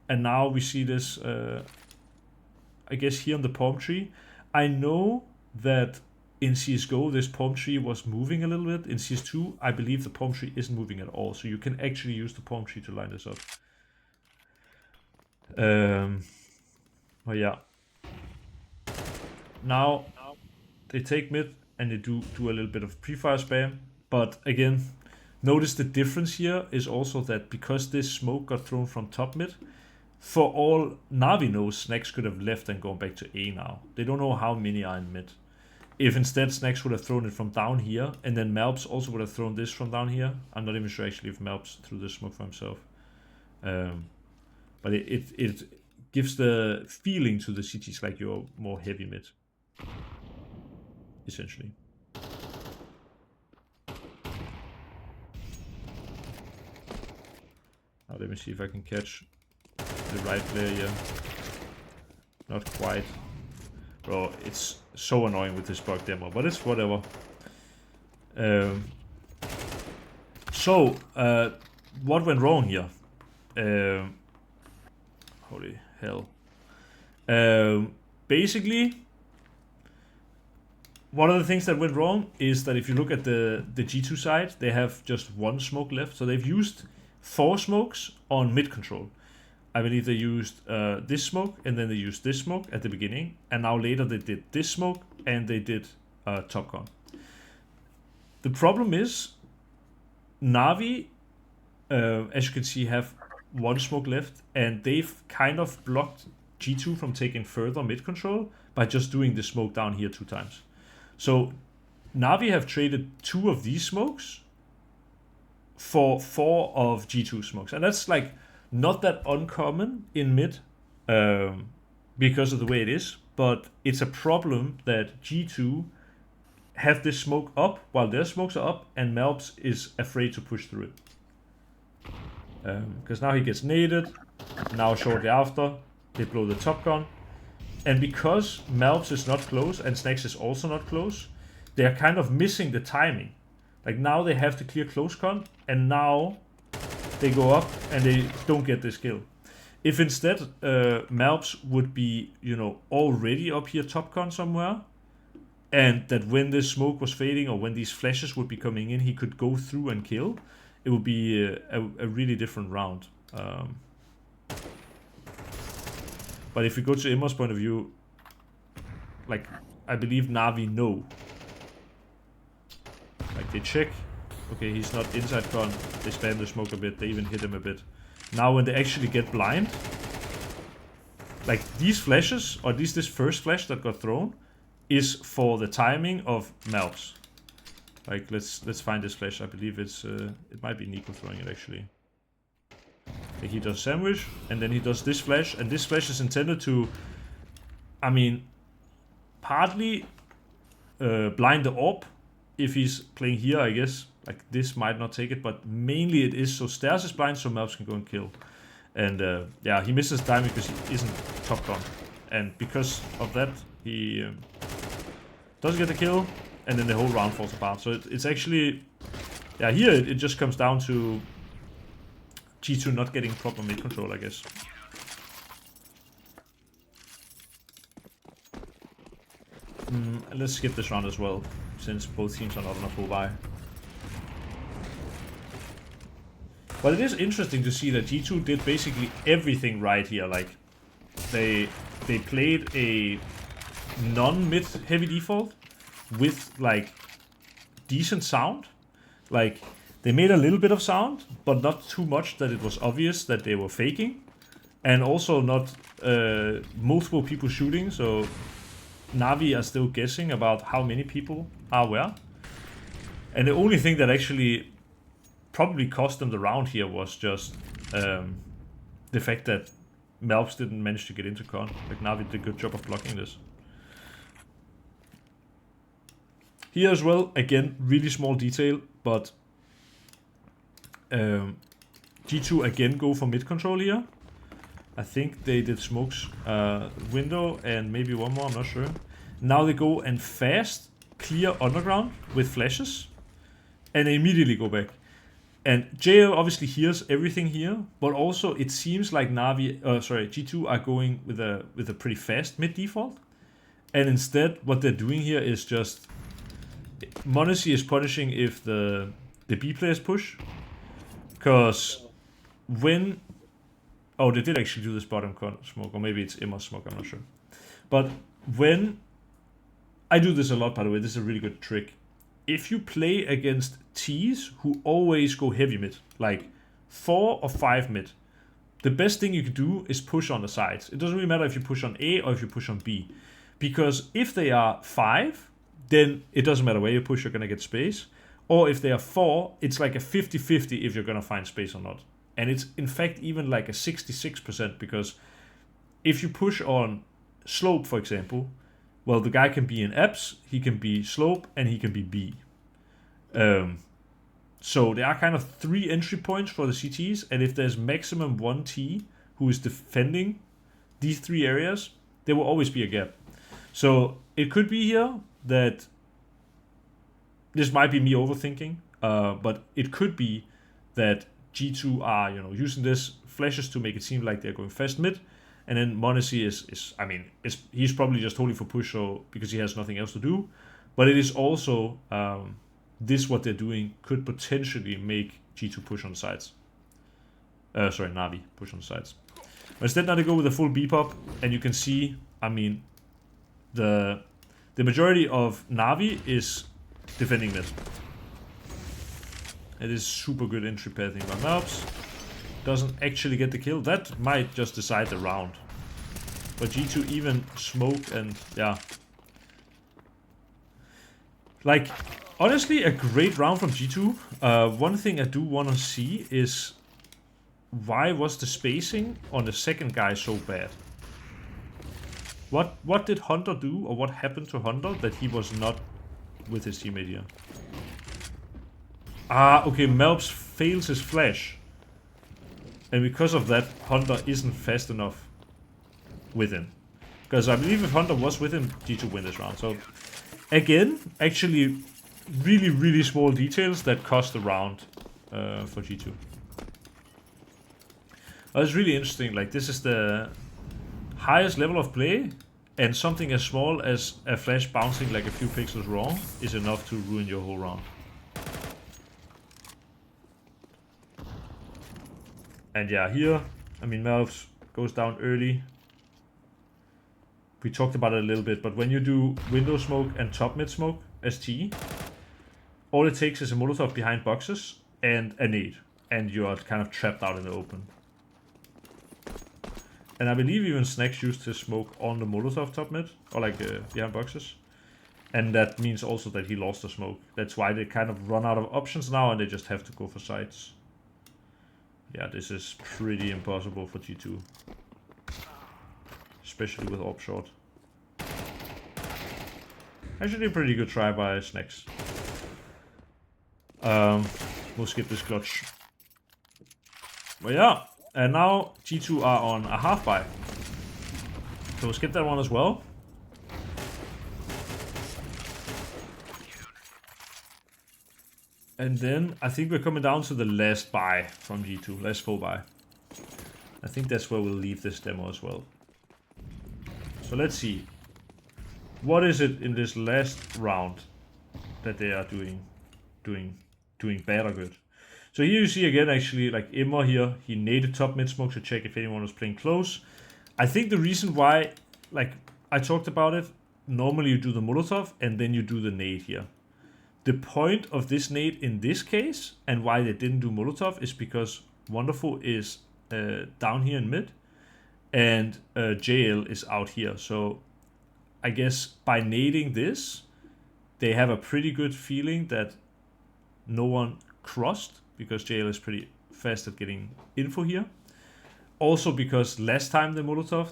And now we see this, I guess, here on the palm tree. I know that in CSGO, this palm tree was moving a little bit. In CS2, I believe the palm tree isn't moving at all. So you can actually use the palm tree to line this up. But yeah. Now, they take mid and they do a little bit of pre-fire spam. But again, notice the difference here is also that because this smoke got thrown from top mid, for all NaVi knows, Snacks could have left and gone back to A now. They don't know how many are in mid. If instead Snacks would have thrown it from down here, and then Malps also would have thrown this from down here. I'm not even sure actually if Malps threw this smoke for himself. But it gives the feeling to the CTs like you're more heavy mid. Essentially. Now let me see if I can catch the right player here. Not quite. Bro, it's so annoying with this bug demo, but it's whatever. So, what went wrong here? Holy hell. Basically, one of the things that went wrong is that if you look at the G2 side, they have just one smoke left. So they've used 4 smokes on mid control. I believe they used this smoke, and then they used this smoke at the beginning, and now later they did this smoke, and they did top con. The problem is, NaVi, as you can see, have one smoke left, and they've kind of blocked G2 from taking further mid control by just doing the smoke down here 2 times. So NaVi have traded 2 of these smokes for 4 of G2 smokes, and that's like not that uncommon in mid because of the way it is, but it's a problem that G2 have this smoke up while their smokes are up, and Malps is afraid to push through it. Because now he gets naded, now shortly after, they blow the top gun, and because Malps is not close and Snacks is also not close, they are kind of missing the timing. Like now they have to clear close con, and now they go up and they don't get this kill. If instead Malps would be, already up here top con somewhere, and that when this smoke was fading or when these flashes would be coming in, he could go through and kill, it would be a really different round. But if you go to Immer's point of view, like, I believe NaVi know. Like, they check. Okay, he's not inside con. They spam the smoke a bit. They even hit him a bit. Now when they actually get blind, like, these flashes, or at least this first flash that got thrown, is for the timing of Malps. Like, let's find this flash. I believe it's it might be Nico throwing it actually. Like, he does sandwich, and then he does this flash, and this flash is intended to, I mean, partly blind the orb if he's playing here, I guess. Like, this might not take it, but mainly it is so Stairs is blind, so Malps can go and kill. And yeah, he misses timing because he isn't top gun, and because of that, he doesn't get the kill, and then the whole round falls apart. So it's actually, yeah, here it just comes down to G2 not getting proper mid control, I guess. Let's skip this round as well, since both teams are not on a full buy. But it is interesting to see that G2 did basically everything right here. Like, they played a non-mid heavy default with, like, decent sound. Like, they made a little bit of sound, but not too much that it was obvious that they were faking. And also not multiple people shooting, so NaVi are still guessing about how many people are where. And the only thing that actually probably cost them the round here was just the fact that Malps didn't manage to get into con. Like, NaVi did a good job of blocking this. Here as well, again, really small detail, but G2 again go for mid control here. I think they did smokes window and maybe one more, I'm not sure. Now they go and fast clear underground with flashes, and they immediately go back. And JL obviously hears everything here, but also it seems like G2 are going with a pretty fast mid default. And instead, what they're doing here is just Monacy is punishing if the B players push, because when they did actually do this bottom smoke, or maybe it's Emma's smoke, I'm not sure. But when I do this a lot, by the way, this is a really good trick. If you play against Ts who always go heavy mid, like 4 or 5 mid, the best thing you can do is push on the sides. It doesn't really matter if you push on A or if you push on B, because if they are 5, then it doesn't matter where you push, you're gonna get space. Or if they are 4, it's like a 50-50 if you're gonna find space or not. And it's in fact even like a 66%, because if you push on slope, for example, well, the guy can be in Abs, he can be slope, and he can be B. So there are kind of 3 entry points for the CTs, and if there's maximum 1 T who is defending these 3 areas, there will always be a gap. So it could be here that this might be me overthinking, but it could be that G2 are, you know, using this flashes to make it seem like they're going fast mid, and then m0NESY is I mean, he's probably just holding for push, so because he has nothing else to do. But it is also this what they're doing could potentially make G2 push on the sides. Sorry, NaVi push on the sides. But instead now they go with a full B pop, and you can see, I mean, the majority of NaVi is defending mid. It is super good entry pathing by Malps. Doesn't actually get the kill. That might just decide the round. But G2 even smoke and yeah. Like, honestly, a great round from G2. One thing I do want to see is why was the spacing on the second guy so bad? What did Hunter do, or what happened to Hunter that he was not with his teammate here? Ah, okay, Malps fails his flash. And because of that, Hunter isn't fast enough with him. Because I believe if Hunter was with him, G2 win this round. So, again, actually really, really small details that cost the round for G2. But it's really interesting. Like, this is the highest level of play, and something as small as a flash bouncing like a few pixels wrong is enough to ruin your whole round. And yeah, here, I mean, Malps goes down early. We talked about it a little bit, but when you do window smoke and top mid smoke as T, all it takes is a Molotov behind boxes and a nade, and you're kind of trapped out in the open. And I believe even Snacks used his smoke on the Molotov top mid, or like behind boxes. And that means also that he lost the smoke. That's why they kind of run out of options now, and they just have to go for sides. Yeah, this is pretty impossible for G2. Especially with op short. Actually a pretty good try by Snacks. We'll skip this clutch. But yeah, and now G2 are on a half buy. So we'll skip that one as well. And then I think we're coming down to the last buy from G2, last full buy. I think that's where we'll leave this demo as well. So let's see. What is it in this last round that they are doing bad or good? So here you see again, actually, like Immer here, he naded top mid smoke to check if anyone was playing close. I think the reason why, like I talked about it, normally you do the Molotov and then you do the nade here. The point of this nade in this case, and why they didn't do Molotov, is because Wonderful is down here in mid, and JL is out here. So I guess by nading this, they have a pretty good feeling that no one crossed, because JL is pretty fast at getting info here. Also because last time they Molotov,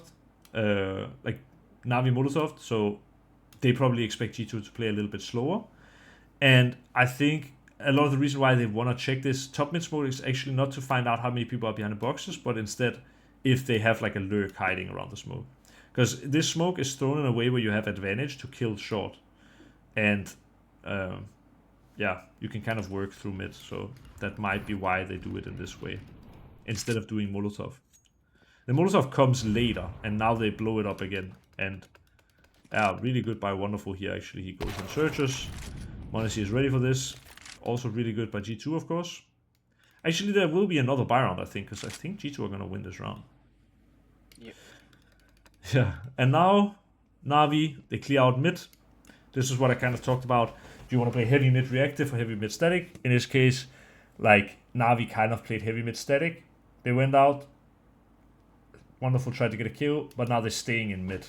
like NaVi Molotov, so they probably expect G2 to play a little bit slower. And I think a lot of the reason why they want to check this top mid smoke is actually not to find out how many people are behind the boxes, but instead if they have like a lurk hiding around the smoke. Because this smoke is thrown in a way where you have advantage to kill short. And yeah, you can kind of work through mid, so that might be why they do it in this way, instead of doing Molotov. The Molotov comes later, and now they blow it up again. And yeah, really good by Wonderful here, actually. He goes and searches. m0NESY is ready for this. Also really good by G2, of course. Actually, there will be another buy round, I think, because I think G2 are going to win this round. Yep. Yeah, and now NaVi, they clear out mid. This is what I kind of talked about. Do you want to play heavy mid reactive or heavy mid static? In this case, like NaVi kind of played heavy mid static. They went out. Wonderful tried to get a kill, but now they're staying in mid.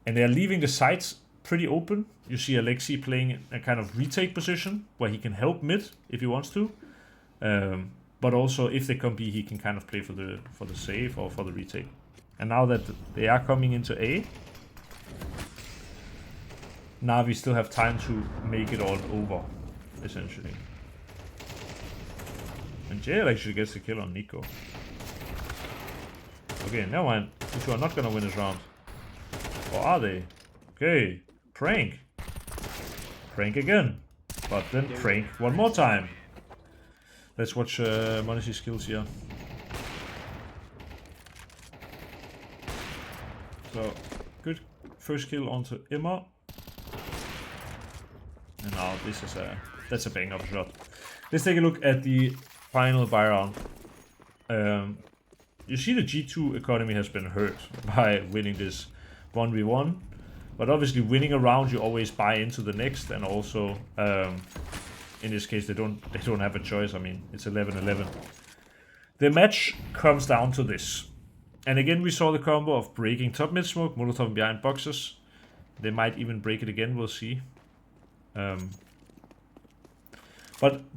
And they're leaving the sides pretty open. You see Alexi playing a kind of retake position where he can help mid if he wants to. But also if they come B, he can kind of play for the save or for the retake. And now that they are coming into A, NaVi still have time to make it all over, essentially. And JL actually gets the kill on Nico. Okay, never mind. These two are not gonna win this round. Or are they? Okay, prank. Prank again. But then prank one more time. Let's watch Monesi's skills here. So, good first kill onto Emma. And now this is that's a bang up shot. Let's take a look at the final buy round. You see the G2 Academy has been hurt by winning this 1v1. But obviously winning a round, you always buy into the next, and also in this case they don't have a choice. I mean, it's 11-11. The match comes down to this. And again, we saw the combo of breaking top mid smoke, Molotov behind boxes. They might even break it again, we'll see. But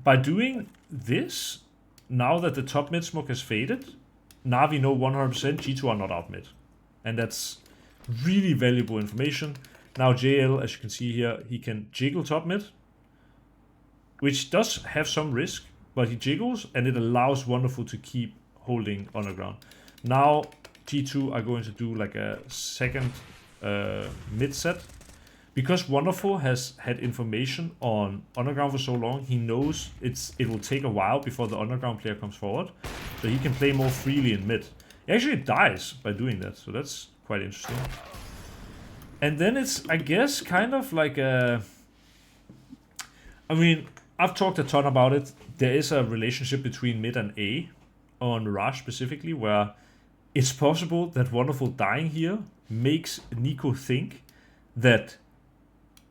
by doing this, now that the top mid smoke has faded, NaVi know 100% G2 are not out mid. And that's really valuable information. Now JL, as you can see here, he can jiggle top mid, which does have some risk, but he jiggles and it allows Wonderful to keep holding underground. Now G2 are going to do like a second mid set. Because Wonderful has had information on underground for so long, he knows it will take a while before the underground player comes forward. So he can play more freely in mid. He actually dies by doing that, so that's quite interesting. And then it's, I guess, kind of like a... I mean, I've talked a ton about it. There is a relationship between mid and A on Mirage specifically, where it's possible that Wonderful dying here makes Nico think that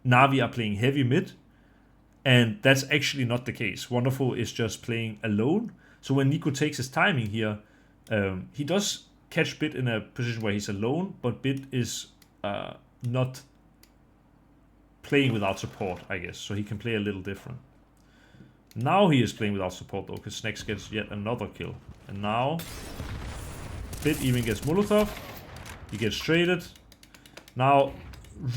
NaVi are playing heavy mid, and that's actually not the case. Wonderful is just playing alone. So when Nico takes his timing here, he does catch Bit in a position where he's alone, but Bit is not playing without support, I guess. So he can play a little different. Now he is playing without support though, because Snex gets yet another kill. And now Bit even gets Molotov. He gets traded. Now,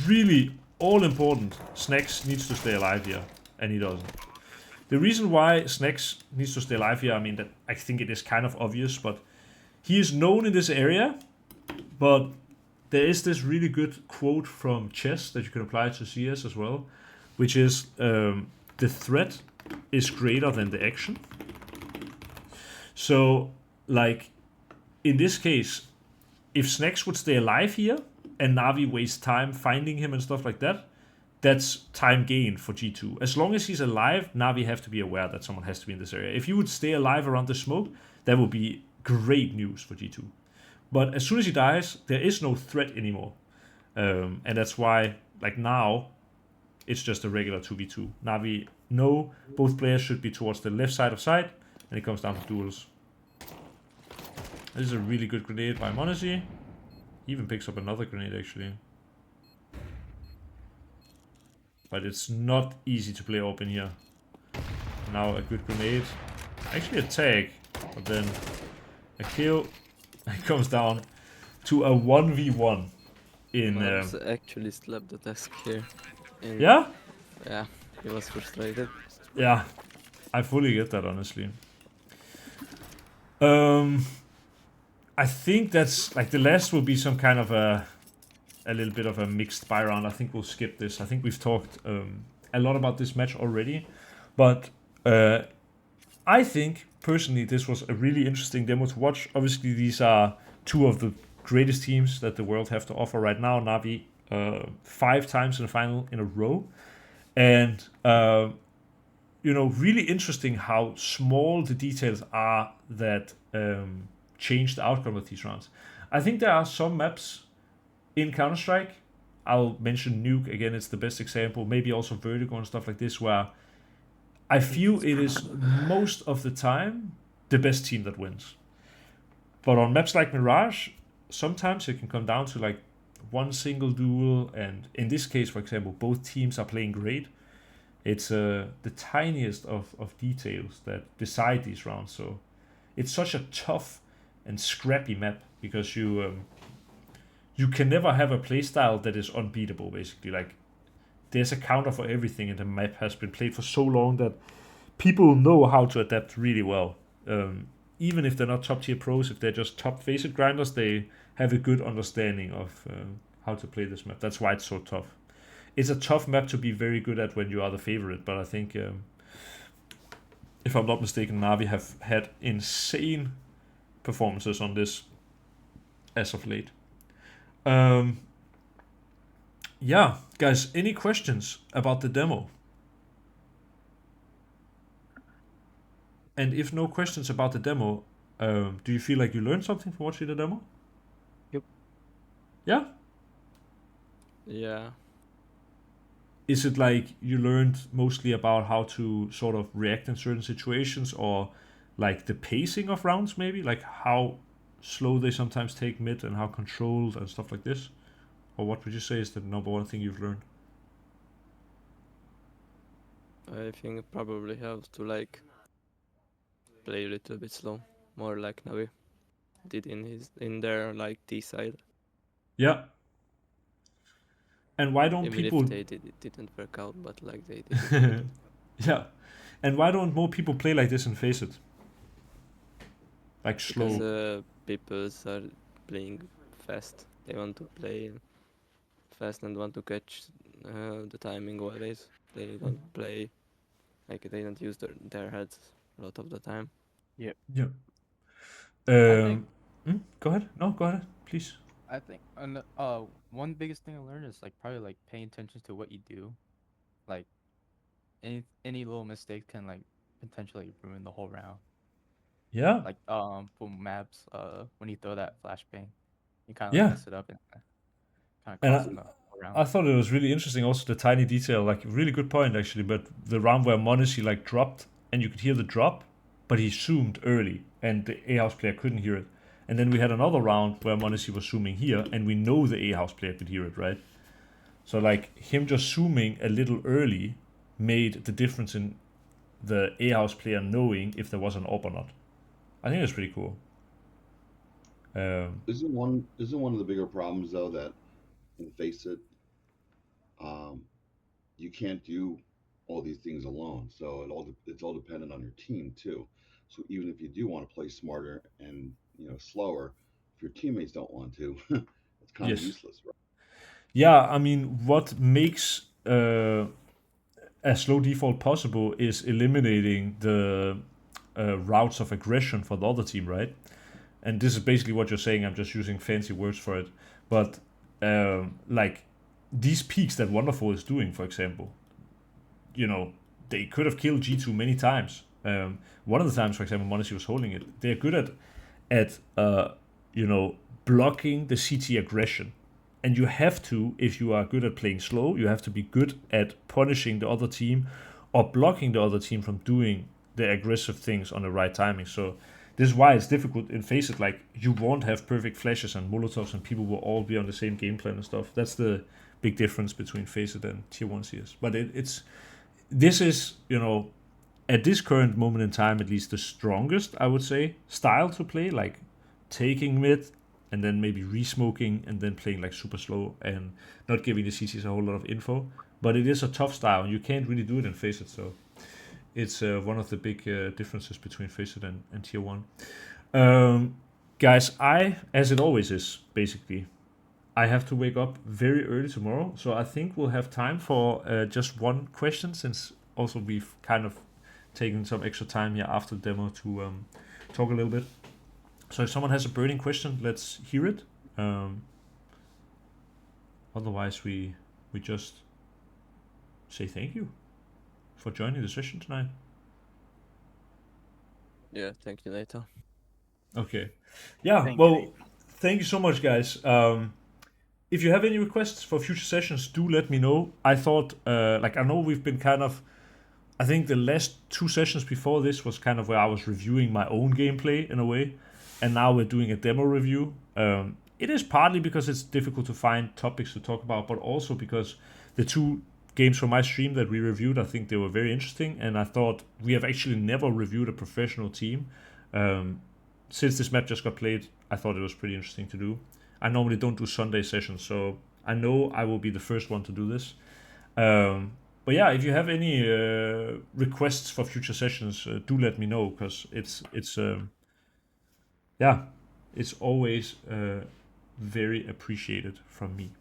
really all important, Snex needs to stay alive here, and he doesn't. The reason why Snex needs to stay alive here, I mean, that I think it is kind of obvious, but he is known in this area, but there is this really good quote from Chess that you can apply to CS as well, which is the threat is greater than the action. So, like, in this case, if Snex would stay alive here, and NaVi wastes time finding him and stuff like that, that's time gained for G2. As long as he's alive, NaVi have to be aware that someone has to be in this area. If he would stay alive around the smoke, that would be great news for G2. But as soon as he dies, there is no threat anymore. And that's why, like now, it's just a regular 2v2. NaVi know both players should be towards the left side of site, and it comes down to duels. This is a really good grenade by Monesi. He even picks up another grenade actually. But it's not easy to play open here. Now a good grenade. Actually a tag, but then a kill. It comes down to a 1v1 in... actually slapped the desk here. Yeah? Yeah, he was frustrated. Yeah, I fully get that honestly. I think that's like the last will be some kind of a little bit of a mixed buy round. I think we'll skip this. I think we've talked a lot about this match already, but I think personally this was a really interesting demo to watch. Obviously, these are two of the greatest teams that the world have to offer right now. NaVi 5 times in the final in a row, and you know, really interesting how small the details are that change the outcome of these rounds. I think there are some maps in Counter-Strike, I'll mention Nuke again, it's the best example, maybe also Vertigo and stuff like this, where I feel it is most of the time the best team that wins. But on maps like Mirage, sometimes it can come down to like one single duel, and in this case, for example, both teams are playing great. It's the tiniest of details that decide these rounds. So it's such a tough and scrappy map, because you can never have a playstyle that is unbeatable, basically. Like, there's a counter for everything, and the map has been played for so long that people know how to adapt really well. Even if they're not top tier pros, if they're just top face-it grinders, they have a good understanding of how to play this map. That's why it's so tough. It's a tough map to be very good at when you are the favorite, but I think if I'm not mistaken, Navi have had insane performances on this as of late. Yeah, guys, any questions about the demo? And if no questions about the demo, do you feel like you learned something from watching the demo? Yep. Yeah? Yeah. Is it like you learned mostly about how to sort of react in certain situations, or like the pacing of rounds, maybe? Like how slow they sometimes take mid and how controlled and stuff like this? Or what would you say is the number one thing you've learned? I think probably have to like play a little bit slow, more like NaVi did in their like T side. Yeah. And why don't Even if people. it didn't work out, but like they did it good. Yeah. And why don't more people play like this and face it? Like Because slow. people are playing fast. They want to play fast and want to catch the timing always. They don't play like they don't use their heads a lot of the time. Yeah. I think Go ahead. No, go ahead, please. and one biggest thing I learned is like probably like paying attention to what you do. Like any little mistake can like potentially ruin the whole round. Yeah. Like for maps, when you throw that flashbang, you kind of like Yeah. mess it up and kind of And cost them the whole I round. thought it was really interesting also the tiny detail, like really good point actually, but the round where Monacy like dropped and you could hear the drop, but he zoomed early and the A house player couldn't hear it. And then we had another round where Monacy was zooming here and we know the A house player could hear it, right? So like him just zooming a little early made the difference in the A house player knowing if there was an AWP or not. I think that's pretty cool. Isn't one of the bigger problems though that in Face It, um, you can't do all these things alone. So it's all dependent on your team too. So even if you do want to play smarter and slower, if your teammates don't want to, it's kind of Yes. useless, right? Yeah, I mean, what makes a slow default possible is eliminating the routes of aggression for the other team, right? And this is basically what you're saying. I'm just using fancy words for it. But like these peaks that Wonderful is doing, for example, they could have killed G2 many times. One of the times, for example, Monacy was holding it. They're good at blocking the CT aggression. And you have to, if you are good at playing slow, you have to be good at punishing the other team or blocking the other team from doing the aggressive things on the right timing. So this is why it's difficult in Face It. Like you won't have perfect flashes and molotovs, and people will all be on the same game plan and stuff. That's the big difference between Face It and Tier 1 CS. But this is, at this current moment in time, at least the strongest, I would say, style to play. Like taking mid and then maybe re-smoking and then playing like super slow and not giving the CCs a whole lot of info. But it is a tough style, and you can't really do it in Face It. So it's one of the big differences between Face It and Tier 1. Guys, as it always is, basically, I have to wake up very early tomorrow. So I think we'll have time for just one question, since also we've kind of taken some extra time here after the demo to talk a little bit. So if someone has a burning question, let's hear it. Otherwise, we just say thank you for joining the session tonight. Yeah, thank you later. Okay. Yeah, Thank well, you. thank you so much, guys. If you have any requests for future sessions, do let me know. I thought, I know we've been I think the last 2 sessions before this was kind of where I was reviewing my own gameplay in a way, and now we're doing a demo review. It is partly because it's difficult to find topics to talk about, but also because the 2 games from my stream that we reviewed, I think they were very interesting, and I thought we have actually never reviewed a professional team. Since this map just got played, I thought it was pretty interesting to do. I normally don't do Sunday sessions, so I know I will be the first one to do this. But yeah, if you have any requests for future sessions, do let me know, because it's always very appreciated from me.